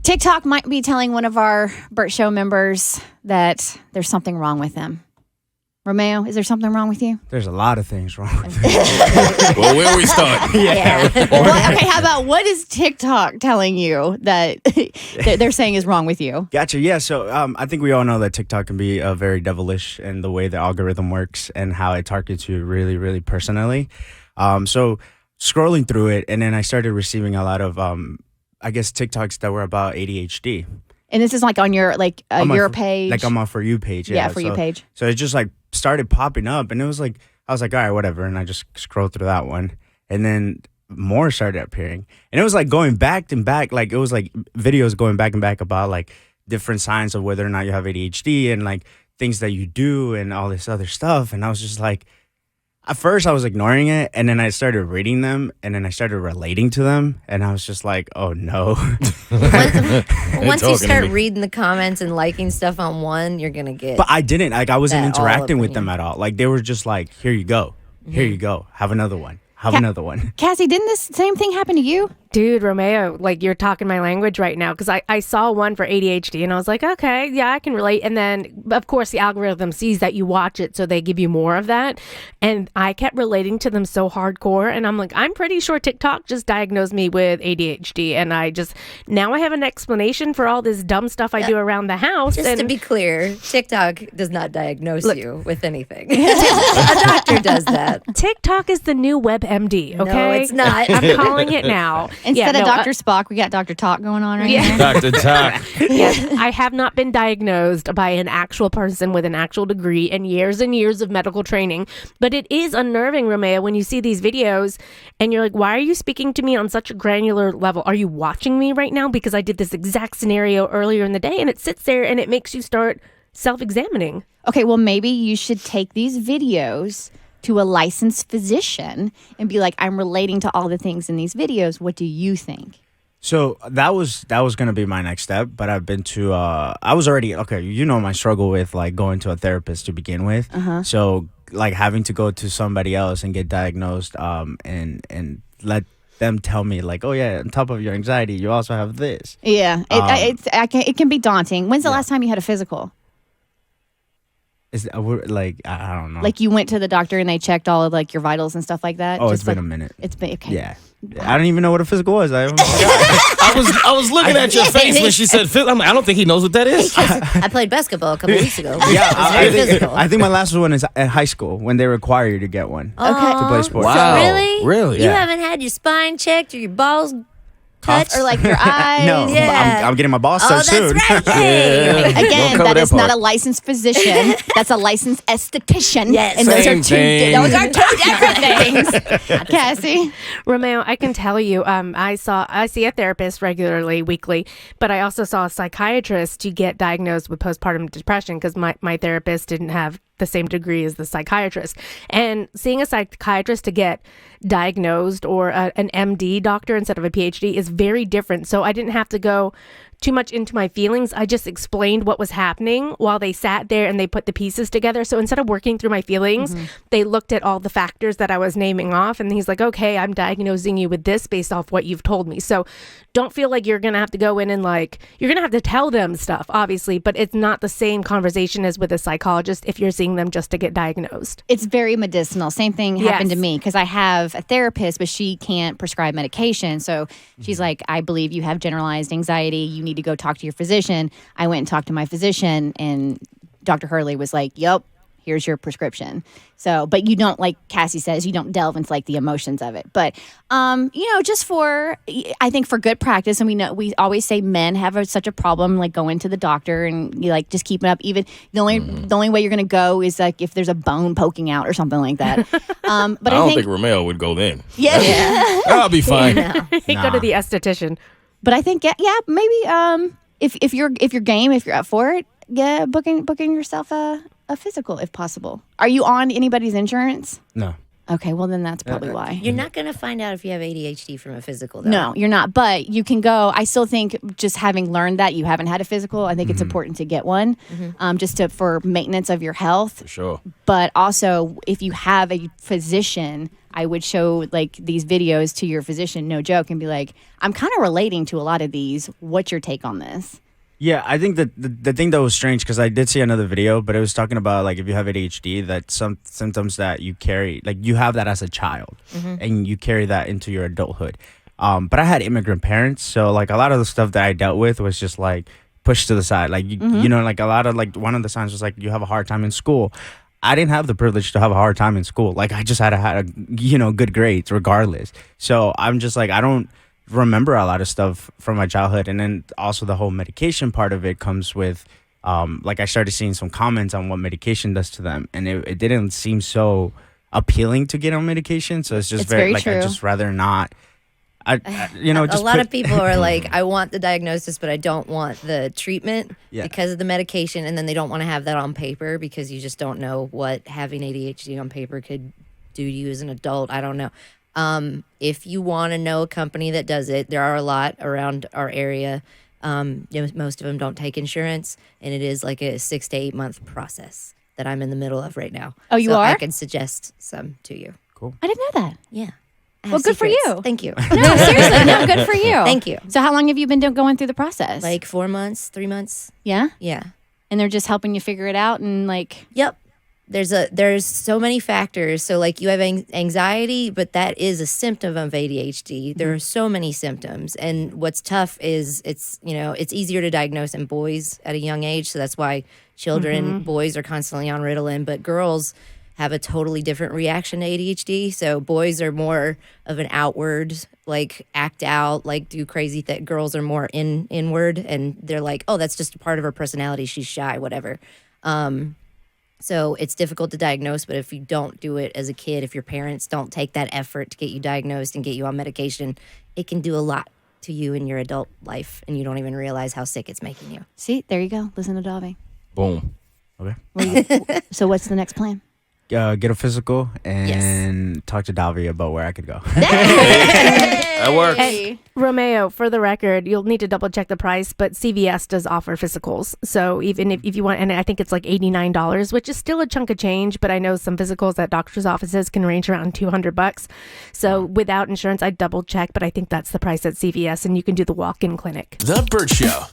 TikTok might be telling one of our Bert Show members that there's something wrong with them. Romeo, is there something wrong with you? There's a lot of things wrong with me. Well, where we start? Yeah. Well, okay, how about what is TikTok telling you that they're saying is wrong with you? Gotcha. Yeah. So I think we all know that TikTok can be very devilish in the way the algorithm works and how it targets you really, really personally. So scrolling through it, and then I started receiving a lot of, I guess, TikToks that were about ADHD. And this is like on your your page, like on my For You page. Yeah, For You page. So it just like started popping up, and it was like I was like, all right, whatever, and I just scrolled through that one, and then more started appearing, and it was like going back and back, like it was like videos going back and back about like different signs of whether or not you have ADHD and like things that you do and all this other stuff, and I was just like. At first, I was ignoring it, and then I started reading them, and then I started relating to them, and I was just like, oh, no. Once you start reading the comments and liking stuff on one, you're going to get... But I didn't. Like, I wasn't interacting with them at all. Like, they were just like, here you go. Here you go. Have another one. Have another one. Cassie, didn't this same thing happen to you? Dude, Romeo, like you're talking my language right now because I saw one for ADHD and I was like, okay, yeah, I can relate. And then, of course, the algorithm sees that you watch it, so they give you more of that. And I kept relating to them so hardcore. And I'm like, I'm pretty sure TikTok just diagnosed me with ADHD. And now I have an explanation for all this dumb stuff I do around the house. Just to be clear, TikTok does not diagnose you with anything. A doctor does that. TikTok is the new WebMD, okay? No, it's not. I'm calling it now. Instead of Dr. Spock, we got Dr. Talk going on right here. Dr. Talk. Yes, I have not been diagnosed by an actual person with an actual degree and years of medical training. But it is unnerving, Romeo, when you see these videos and you're like, why are you speaking to me on such a granular level? Are you watching me right now? Because I did this exact scenario earlier in the day, and it sits there and it makes you start self-examining. Okay, well, maybe you should take these videos to a licensed physician and be like, I'm relating to all the things in these videos. What do you think? So that was going to be my next step, but I've been to, I was already, okay, you know my struggle with like going to a therapist to begin with. So like having to go to somebody else and get diagnosed and let them tell me like, oh yeah, on top of your anxiety, you also have this. Yeah, it can be daunting. When's the last time you had a physical? Like, I don't know. Like you went to the doctor and they checked all of like your vitals and stuff like that? Oh, it's been a minute. It's been, okay. Yeah. I don't even know what a physical was. I was looking at your face when she said I'm like, I don't think he knows what that is. I played basketball a couple weeks ago. Yeah, I think my last one is at high school when they require you to get one to play sports. Wow. So really? Yeah. You haven't had your spine checked or your balls touched? Or like your eyes? No, Yeah. I'm getting my balls touched soon. That's right. Yay. Again, that is not a licensed physician. That's a licensed esthetician. Yes. And Same thing. those are two different things. Cassie? Romeo, I can tell you, I see a therapist regularly, weekly, but I also saw a psychiatrist to get diagnosed with postpartum depression because my therapist didn't have the same degree as the psychiatrist. And seeing a psychiatrist to get diagnosed or an MD doctor instead of a PhD is very different. So I didn't have to go too much into my feelings. I just explained what was happening while they sat there and they put the pieces together. So instead of working through my feelings, they looked at all the factors that I was naming off. And he's like, okay, I'm diagnosing you with this based off what you've told me. So don't feel like you're going to have to go in and like, you're going to have to tell them stuff, obviously, but it's not the same conversation as with a psychologist if you're seeing them just to get diagnosed. It's very medicinal. Same thing happened to me because I have a therapist, but she can't prescribe medication. So she's like, I believe you have generalized anxiety. You need to go talk to your physician. I went and talked to my physician, and Dr. Hurley was like, yep, here's your prescription. So, but you don't, like Cassie says, you don't delve into like the emotions of it. But, just I think for good practice, and we always say men have such a problem like going to the doctor and you like just keeping up. Even the only way you're going to go is like if there's a bone poking out or something like that. But I don't think Romeo would go then. Yeah. I'll be fine. Go to the esthetician. But I think maybe if you're game, if you're up for it, booking yourself a physical if possible. Are you on anybody's insurance? No. Okay, well then that's probably why. You're not going to find out if you have ADHD from a physical, though. No, you're not. But you can go. I still think just having learned that you haven't had a physical, I think it's important to get one, just for maintenance of your health. For sure. But also, if you have a physician, I would show like these videos to your physician, no joke, and be like, I'm kind of relating to a lot of these. What's your take on this? Yeah, I think that the thing that was strange, because I did see another video, but it was talking about like if you have ADHD, that some symptoms that you carry, like you have that as a child, and you carry that into your adulthood. But I had immigrant parents, so like a lot of the stuff that I dealt with was just like pushed to the side. Like you know, like a lot of like one of the signs was like you have a hard time in school. I didn't have the privilege to have a hard time in school. Like I just had good grades regardless. So I'm just like I don't remember a lot of stuff from my childhood. And then also the whole medication part of it comes with like I started seeing some comments on what medication does to them, and it didn't seem so appealing to get on medication. So it's just It's very like true. I just rather not. A lot of people are like, I want the diagnosis, but I don't want the treatment because of the medication. And then they don't want to have that on paper because you just don't know what having ADHD on paper could do to you as an adult. I don't know. If you want to know a company that does it, there are a lot around our area. Most of them don't take insurance, and it is like a 6 to 8 month process that I'm in the middle of right now. Oh, you so are? I can suggest some to you. I didn't know that. Yeah. I Well, have good for secrets. you. Thank you. No, seriously, no, good for you. Thank you. So how long have you been going through the process? Like 4 months, 3 months. yeah? Yeah. And they're just helping you figure it out and like Yep. There's so many factors. So like you have anxiety, but that is a symptom of ADHD. There are so many symptoms, and what's tough is it's easier to diagnose in boys at a young age. So that's why children, boys are constantly on Ritalin, but girls have a totally different reaction to ADHD. So boys are more of an outward, like act out, like do crazy things. Girls are more inward, and they're like, oh, that's just a part of her personality. She's shy, whatever. So it's difficult to diagnose, but if you don't do it as a kid, if your parents don't take that effort to get you diagnosed and get you on medication, it can do a lot to you in your adult life, and you don't even realize how sick it's making you. see, there you go. Listen to Davi. Boom. Okay. So what's the next plan? Get a physical and talk to Davi about where I could go. That works. And Romeo, for the record, you'll need to double check the price, but CVS does offer physicals. So even if you want, and I think it's like $89, which is still a chunk of change, but I know some physicals at doctor's offices can range around $200. So without insurance, I double check, but I think that's the price at CVS, and you can do the walk-in clinic. The Bert Show.